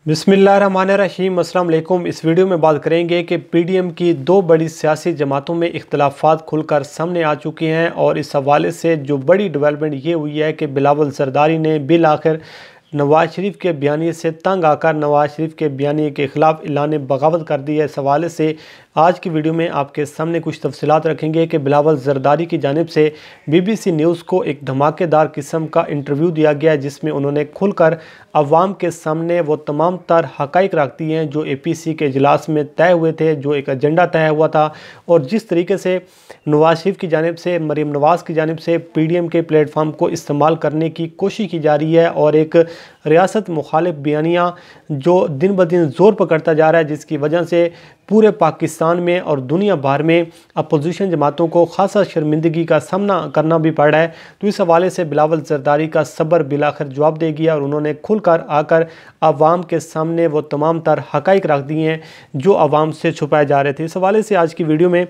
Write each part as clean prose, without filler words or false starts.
बिस्मिल्लाहिर्रहमानिर्रहीम अस्सलाम वालेकुम। इस वीडियो में बात करेंगे कि पीडीएम की दो बड़ी सियासी जमातों में इख्तलाफात खुलकर सामने आ चुके हैं और इस हवाले से जो बड़ी डेवलपमेंट ये हुई है कि बिलावल जरदारी ने बिल आखिर नवाज शरीफ के बयानी से तंग आकर नवाज शरीफ के बयानी के ख़िलाफ़ ऐलान बगावत कर दी है। इस हवाले से आज की वीडियो में आपके सामने कुछ तफसीलात रखेंगे कि बिलावल जरदारी की जानिब से BBC न्यूज़ को एक धमाकेदार किस्म का इंटरव्यू दिया गया, जिसमें उन्होंने खुलकर अवाम के सामने वो तमाम तर हक़ाइक़ रख दिए हैं जो APC के इजलास में तय हुए थे, जो एक एजेंडा तय हुआ था और जिस तरीके से नवाज शरीफ की जानिब से, मरीम नवाज़ की जानिब से PDM के प्लेटफार्म को इस्तेमाल करने की कोशिश की जा रही है और एक रियासत मुखालिफ बयानिया जो दिन ब दिन ज़ोर पकड़ता जा रहा है, जिसकी वजह से पूरे पाकिस्तान में और दुनिया भर में अपोजिशन जमातों को खासा शर्मिंदगी का सामना करना भी पड़ रहा है। तो इस हवाले से बिलावल जरदारी का सब्र बिलाखिर जवाब दे गया और उन्होंने खुलकर आकर आवाम के सामने वो तमाम तर हक़ाइक़ रख दिए हैं जो आवाम से छुपाए जा रहे थे। इस हवाले से आज की वीडियो में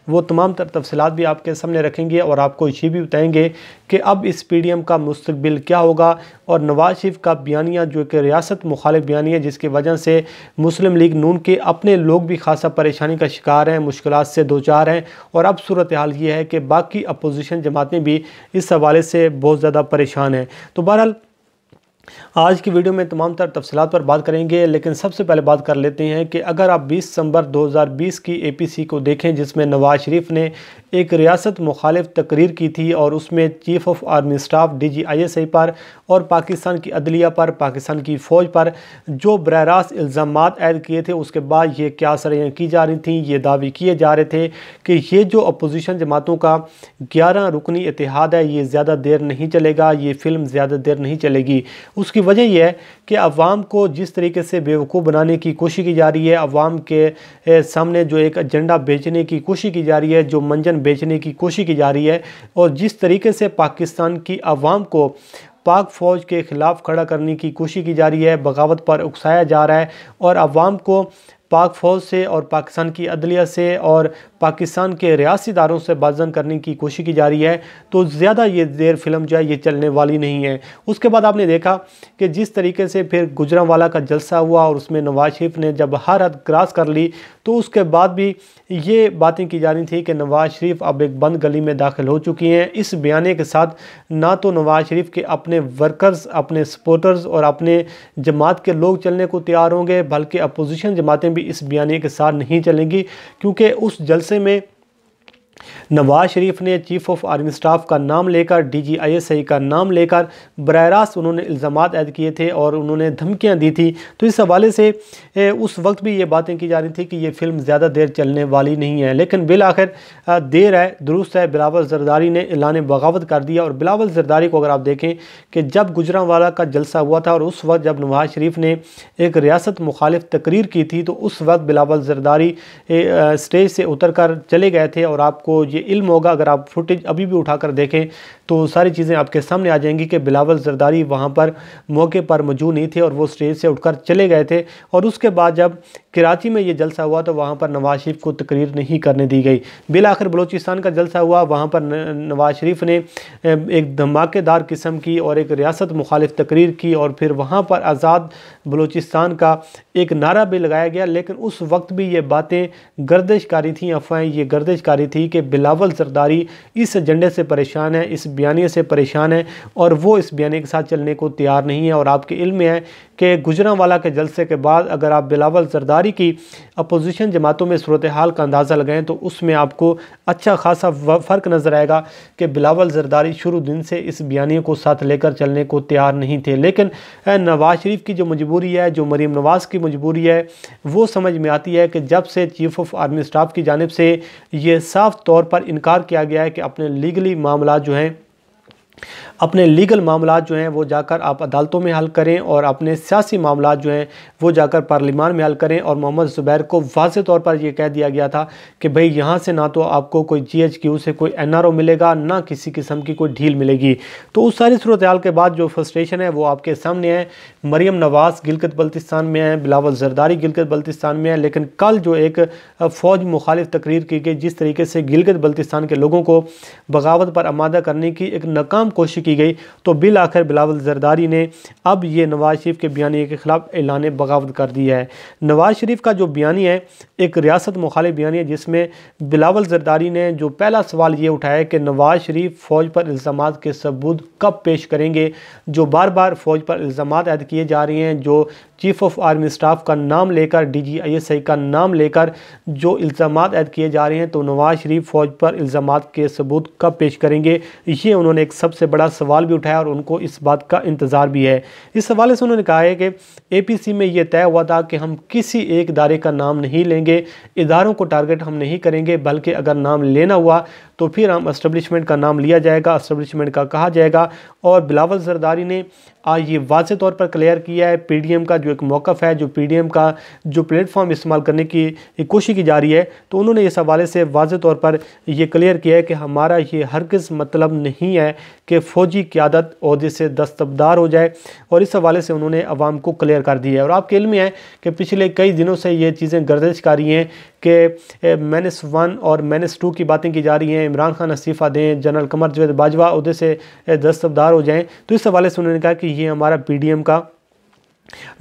वो तमाम तर तफसीलात भी आपके सामने रखेंगे और आपको ये भी बताएंगे कि अब इस PDM का मुस्तकबिल क्या होगा और नवाज शरीफ का बयानिया जो कि रियासत मुखालिफ बयानी है, जिसकी वजह से मुस्लिम लीग नून के अपने लोग भी खासा परेशानी का शिकार हैं, मुश्किलात से दो चार हैं और अब सूरत हाल ये है कि बाकी अपोजिशन जमातें भी इस हवाले से बहुत ज़्यादा परेशान हैं। तो बहरहाल आज की वीडियो में तमाम तर तफसीलात पर बात करेंगे, लेकिन सबसे पहले बात कर लेते हैं कि अगर आप 20 दिसंबर 2020 की APC को देखें, जिसमें नवाज शरीफ ने एक रियासत मुखालिफ तकरीर की थी और उसमें chief of army staff DGISI पर और पाकिस्तान की अदलिया पर, पाकिस्तान की फ़ौज पर जो बरह रास्त इल्ज़ामात ऐड किए थे, उसके बाद ये क्या सरें की जा रही थी, ये दावे किए जा रहे थे कि ये जो अपोजिशन जमातों का 11 रुकनी इत्तेहाद है ये ज़्यादा देर नहीं चलेगा, ये फ़िल्म ज़्यादा देर नहीं चलेगी। उसकी वजह यह है कि अवाम को जिस तरीके से बेवकूफ़ बनाने की कोशिश की जा रही है, अवाम के सामने जो एक एजेंडा बेचने की कोशिश की जा रही है, जो मंजन बेचने की कोशिश की जा रही है और जिस तरीके से पाकिस्तान की अवाम को पाक फ़ौज के ख़िलाफ़ खड़ा करने की कोशिश की जा रही है, बगावत पर उकसाया जा रहा है और अवाम को पाक फ़ौज से और पाकिस्तान की अदलिया से और पाकिस्तान के रियासी इदारों से बाज़न करने की कोशिश की जा रही है, तो ज़्यादा ये देर फिल्म जो है ये चलने वाली नहीं है। उसके बाद आपने देखा कि जिस तरीके से फिर गुजरांवाला का जलसा हुआ और उसमें नवाज शरीफ ने जब हर हद क्रॉस कर ली, तो उसके बाद भी ये बातें की जा रही थी कि नवाज शरीफ अब एक बंद गली में दाखिल हो चुकी हैं। इस बयाने के साथ ना तो नवाज शरीफ के अपने वर्कर्स, अपने सपोर्टर्स और अपने जमात के लोग चलने को तैयार होंगे, बल्कि अपोजिशन जमातें भी इस बयाने के साथ नहीं चलेंगी, क्योंकि उस जलसे में नवाज शरीफ ने चीफ़ ऑफ आर्मी स्टाफ का नाम लेकर, DGISI का नाम लेकर बरह रास्त उन्होंने इल्ज़ामात ऐड किए थे और उन्होंने धमकियां दी थी। तो इस हवाले से उस वक्त भी ये बातें की जा रही थी कि ये फ़िल्म ज़्यादा देर चलने वाली नहीं है, लेकिन बिल आखिर देर है दुरुस्त है, बिलावल जरदारी ने ऐलान बगावत कर दिया। और बिलावल जरदारी को अगर आप देखें कि जब गुजरांवाला का जलसा हुआ था और उस वक्त जब नवाज शरीफ ने एक रियासत मुखालिफ तकरीर की थी, तो उस वक्त बिलावल जरदारी स्टेज से उतर कर चले गए थे और आपको ये इल्म होगा, अगर आप फुटेज अभी भी उठाकर देखें तो सारी चीज़ें आपके सामने आ जाएंगी कि बिलावल जरदारी वहाँ पर मौके पर मौजूद नहीं थे और वो स्टेज से उठकर चले गए थे। और उसके बाद जब कराची में ये जलसा हुआ तो वहाँ पर नवाज शरीफ को तकरीर नहीं करने दी गई। बिल आखिर बलूचिस्तान का जलसा हुआ, वहाँ पर नवाज शरीफ ने एक धमाकेदार किस्म की और एक रियासत मुखालिफ तकरीर की और फिर वहाँ पर आज़ाद बलूचिस्तान का एक नारा भी लगाया गया, लेकिन उस वक्त भी ये बातें गर्दिशकारी थी, अफवाहें ये गर्दिशकारी थी कि बिलावल जरदारी इस एजेंडे से परेशान है, इस बयानी से परेशान है और वो इस बयानी के साथ चलने को तैयार नहीं है। और आपके इल्म में है कि गुजरांवाला के जलसे के बाद अगर आप बिलावल जरदारी की अपोजिशन जमातों में सूरत हाल का अंदाज़ा लगाएं तो उसमें आपको अच्छा खासा फ़र्क नज़र आएगा कि बिलावल जरदारी शुरू दिन से इस बयानी को साथ लेकर चलने को तैयार नहीं थे। लेकिन नवाज शरीफ की जो मजबूरी है, जो मरीम नवाज़ की मजबूरी है, वो समझ में आती है कि जब से चीफ़ ऑफ आर्मी स्टाफ की जानिब से ये साफ़ तौर पर इनकार किया गया है कि अपने लीगली मामला जो हैं, अपने लीगल मामला जो हैं वो जाकर आप अदालतों में हल करें और अपने सियासी मामला जो हैं वो जाकर पार्लिमान में हल करें। और मोहम्मद ज़ुबैर को वाज़ेह तौर पर यह कह दिया गया था कि भाई यहाँ से ना तो आपको कोई GHQ से कोई NRO मिलेगा, ना किसी किस्म की कोई ढील मिलेगी। तो उस सारी सूरत हाल के बाद जो फ्रस्ट्रेशन है वो आपके सामने है। मरीम नवाज़ गिलगित बल्तिस्तान में है, बिलावल जरदारी गिलगित बल्तिस्तान में है, लेकिन कल जो एक फ़ौज मुखालिफ तकरीर की गई, जिस तरीके से गिलगित बल्तिस्तान के लोगों को बगावत पर आमादा करने की एक नाकाम तमाम कोशिश की गई तो बिल आखिर बिलावल जरदारी ने अब ये नवाज शरीफ के बयानिए के ख़िलाफ़ ऐलान बगावत कर दिया है। नवाज शरीफ का जो बयानिया है एक रियासत मुखालिफ बयानिया, जिसमें बिलावल जरदारी ने जो पहला सवाल ये उठाया कि नवाज शरीफ फ़ौज पर इल्ज़ामात के सबूत कब पेश करेंगे। जो बार बार फ़ौज पर इल्ज़ामात ऐड किए जा रहे हैं, जो चीफ़ ऑफ आर्मी स्टाफ का नाम लेकर, DGISI का नाम लेकर जो इल्ज़ामात ऐड किए जा रहे हैं, तो नवाज शरीफ फ़ौज पर इल्ज़ामात के सबूत कब पेश करेंगे, ये उन्होंने एक सबसे बड़ा सवाल भी उठाया और उनको इस बात का इंतज़ार भी है। इस हवाले से उन्होंने कहा है कि APC में ये तय हुआ था कि हम किसी एक इदारे का नाम नहीं लेंगे, इदारों को टारगेट हम नहीं करेंगे, बल्कि अगर नाम लेना हुआ तो फिर हम एस्टेब्लिशमेंट का नाम लिया जाएगा, एस्टेब्लिशमेंट का कहा जाएगा। और बिलावल जरदारी ने आज ये वाज़े तौर पर क्लियर किया है, PDM का जो एक मौक़िफ़ है, जो PDM का जो प्लेटफॉर्म इस्तेमाल करने की कोशिश की जा रही है, तो उन्होंने इस हवाले से वाज़े तौर पर ये क्लियर किया है कि हमारा ये हरगिज़ मतलब नहीं है कि फ़ौजी क़यादत ओहदे से दस्तबरदार हो जाए। और इस हवाले से उन्होंने अवाम को क्लियर कर दिया है। और आपके इल्म में है कि पिछले कई दिनों से ये चीज़ें गर्दिश कर रही हैं कि -1 और -2 की बातें की जा रही हैं, इमरान खान इस्तीफ़ा दें, जनरल कमर जावेद बाजवा ओहदे से दस्तबरदार हो जाएं। तो इस हवाले से उन्होंने कहा कि ये हमारा PDM का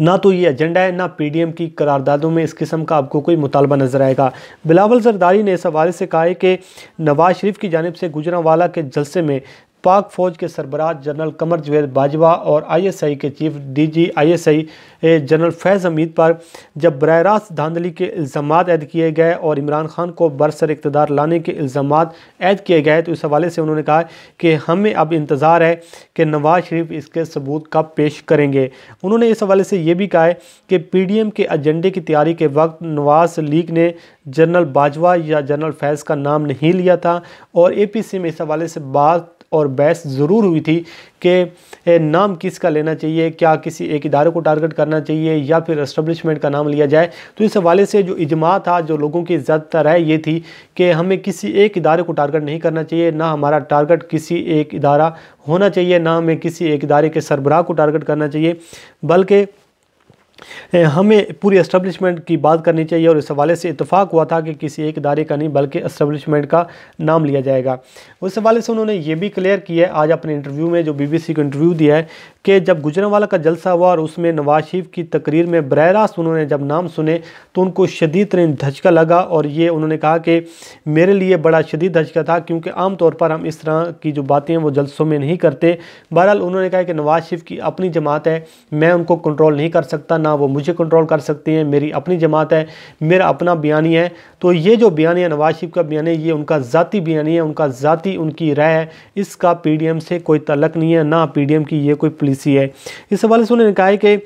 ना तो ये एजेंडा है, ना PDM की करारदादों में इस किस्म का आपको कोई मुतालबा नज़र आएगा। बिलावल जरदारी ने इस हवाले से कहा है कि नवाज शरीफ की जानिब से गुजरांवाला के जलसे में पाक फ़ौज के सरबराह जनरल कमर जावेद बाजवा और ISI के चीफ DGISI जनरल फैज़ हमीद पर जब बराह रास्त धांधली के इल्ज़ामात ऐड किए गए और इमरान खान को बरसर इक़्तिदार लाने के इल्ज़ामात ऐड किए गए, तो इस हवाले से उन्होंने कहा कि हमें अब इंतज़ार है कि नवाज शरीफ इसके सबूत कब पेश करेंगे। उन्होंने इस हवाले से ये भी कहा है कि PDM के एजेंडे की तैयारी के वक्त नवाज लीग ने जनरल बाजवा या जनरल फैज़ का नाम नहीं लिया था और APC में इस हवाले से बात और बहस ज़रूर हुई थी कि नाम किसका लेना चाहिए, क्या किसी एक इदारे को टारगेट करना चाहिए या फिर एस्टेब्लिशमेंट का नाम लिया जाए। तो इस हवाले से जो इजमा था, जो लोगों की ज़्यादातर राय ये थी कि हमें किसी एक इदारे को टारगेट नहीं करना चाहिए, ना हमारा टारगेट किसी एक इदारा होना चाहिए, ना हमें किसी एक इदारे के सरबराह को टारगेट करना चाहिए, बल्कि हमें पूरी एस्टेब्लिशमेंट की बात करनी चाहिए। और इस हवाले से इत्तेफाक हुआ था कि किसी एक इदारे का नहीं बल्कि एस्टेब्लिशमेंट का नाम लिया जाएगा। उस हवाले से उन्होंने ये भी क्लियर किया है आज अपने इंटरव्यू में, जो BBC को इंटरव्यू दिया है, कि जब गुजरांवाला का जलसा हुआ और उसमें नवाज शरीफ की तकरीर में बराह रास्त उन्होंने जब नाम सुने तो उनको शदीद तरीन धचका लगा। और ये उन्होंने कहा कि मेरे लिए बड़ा शदीद धचका था, क्योंकि आम तौर पर हम इस तरह की जो बातें हैं वो जलसों में नहीं करते। बहरहाल उन्होंने कहा कि नवाज शरीफ की अपनी जमात है, मैं उनको कंट्रोल नहीं कर सकता, ना वो मुझे कंट्रोल कर सकते हैं, मेरी अपनी जमात है, मेरा अपना बयानी है। तो ये जो बयानी है नवाज शरीफ का बयानी है, ये उनका ज़ाती बयानी है, उनका ज़ाती उनकी राय है, इसका PDM से कोई तल्लक नहीं है, ना PDM की ये कोई पॉलिसी है। इस हवाले से उन्होंने कहा है कि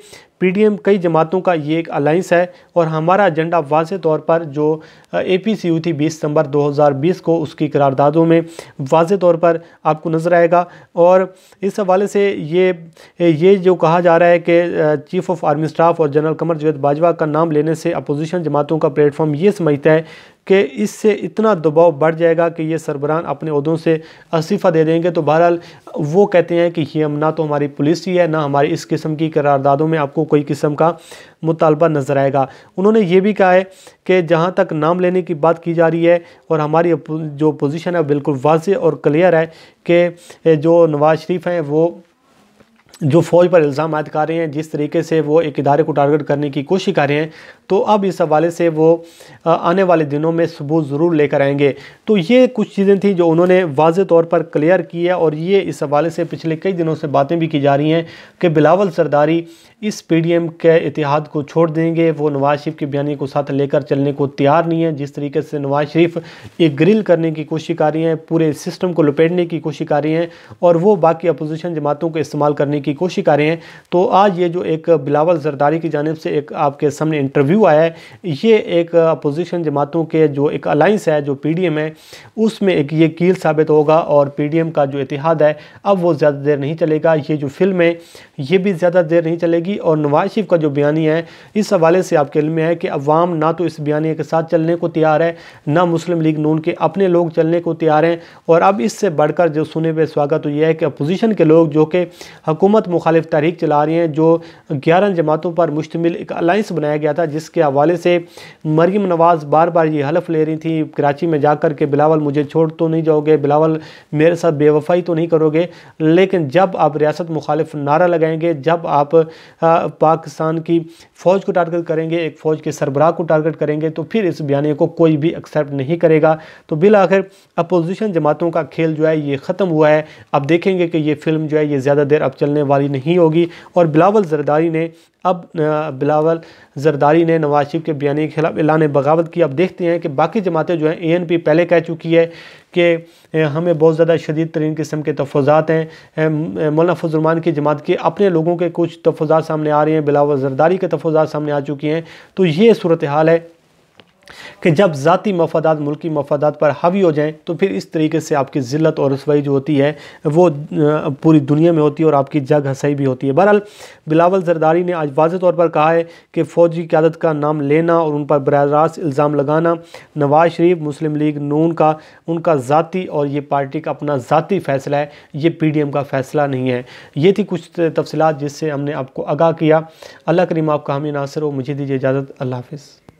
PDM कई जमातों का ये एक अलाइंस है और हमारा एजेंडा वाज़े तौर पर जो APC हुई थी 20 सितंबर 2020 को, उसकी करारदादों में वाज़े तौर पर आपको नज़र आएगा। और इस हवाले से ये जो कहा जा रहा है कि चीफ़ ऑफ आर्मी स्टाफ और जनरल कमर जावेद बाजवा का नाम लेने से अपोजिशन जमातों का प्लेटफॉर्म ये समझता है कि इससे इतना दबाव बढ़ जाएगा कि ये सरबराह अपने ओहदों से इस्तीफ़ा दे देंगे। तो बहरहाल वो कहते हैं कि ये ना तो हमारी पॉलिसी है, ना हमारी इस किस्म की करारदादों में आपको कोई किस्म का मुतालबा नज़र आएगा। उन्होंने ये भी कहा है कि जहाँ तक नाम लेने की बात की जा रही है और हमारी जो पोजीशन है बिल्कुल वाज़ेह और क्लियर है कि जो नवाज शरीफ हैं वो जो फ़ौज पर इल्ज़ाम आयद कर रहे हैं, जिस तरीके से वो एक इदारे को टारगेट करने की कोशिश कर रहे हैं, तो अब इस हवाले से वो आने वाले दिनों में सबूत ज़रूर लेकर आएंगे। तो ये कुछ चीज़ें थी जो उन्होंने वाज़े तौर पर क्लियर की है। और ये इस हवाले से पिछले कई दिनों से बातें भी की जा रही हैं कि बिलावल जरदारी इस PDM के इतिहाद को छोड़ देंगे, वो नवाज शरीफ के बयानी को साथ लेकर चलने को तैयार नहीं है। जिस तरीके से नवाज शरीफ एक ग्रिल करने की कोशिश कर रही हैं, पूरे सिस्टम को लपेटने की कोशिश कर रही हैं और वो बाकी अपोजिशन जमातों को इस्तेमाल करने की कोशिश कर रहे हैं। तो आज ये जो एक बिलावल जरदारी की जानिब से एक आपके सामने इंटरव्यू आया है, ये एक अपोजिशन जमातों के जो एक अलाइंस है, जो PDM है, उसमें एक ये कील साबित होगा। और PDM का जो इतिहाद है अब वो ज़्यादा देर नहीं चलेगा। ये जो फिल्म है ये भी ज़्यादा देर नहीं चलेगी। और नवाज शरीफ का जो बयानी है, इस हवाले से आपके इल्म में है कि अवाम ना तो इस बयानी के साथ चलने को तैयार है, ना मुस्लिम लीग नून के अपने लोग चलने को तैयार हैं। और अब इससे बढ़कर जो सुने हुए स्वागत तो यह है कि अपोजिशन के लोग जो कि हुकूमत मुखालिफ तहरीक चला रही हैं, जो 11 जमातों पर मुश्तमिल एक अलाइंस बनाया गया था, जिस जिसके हवाले से मरीम नवाज़ बार बार ये हलफ ले रही थी कराची में जाकर के बिलावल मुझे छोड़ तो नहीं जाओगे, बिलावल मेरे साथ बेवफाई तो नहीं करोगे। लेकिन जब आप रियासत मुखालिफ नारा लगाएंगे, जब आप पाकिस्तान की फ़ौज को टारगेट करेंगे, एक फ़ौज के सरबराह को टारगेट करेंगे, तो फिर इस बयानी को कोई भी एक्सेप्ट नहीं करेगा। तो बिल आखिर अपोजिशन जमातों का खेल जो है ये ख़त्म हुआ है। अब देखेंगे कि ये फ़िल्म जो है ये ज़्यादा देर अब चलने वाली नहीं होगी और बिलावल ज़रदारी ने नवाज शरीफ के बयानी के खिलाफ ऐलान बगावत की। अब देखते हैं कि बाकी जमातें जो हैं, ANP पहले कह चुकी है कि हमें बहुत ज़्यादा शदीद तरीन किस्म के तफज़ात हैं। मौलाना फजल रहमान की जमात के अपने लोगों के कुछ तफज़ात सामने आ रहे हैं, बिलावल ज़रदारी के तफज़ात सामने आ चुकी हैं। तो ये सूरत हाल है कि जब ज़ाती मफादात मुल्की मफादात पर हावी हो जाएं तो फिर इस तरीके से आपकी ज़िल्लत और रसवाई जो होती है वो पूरी दुनिया में होती है और आपकी जग हसाई भी होती है। बहरहाल बिलावल ज़रदारी ने आज वाज़ेह तौर पर कहा है कि फ़ौजी क़यादत का नाम लेना और उन पर बराह रास्त इल्ज़ाम लगाना नवाज शरीफ, मुस्लिम लीग नून का उनका ज़ाती और ये पार्टी का अपना ज़ाती फ़ैसला है, ये PDM का फ़ैसला नहीं है। ये थी कुछ तफसीलात जिससे हमने आपको आगाह किया। अल्लाह करीम आपका हामी नासिर हो। मुझे दीजिए इजाज़त। अल्लाह हाफ़िज़।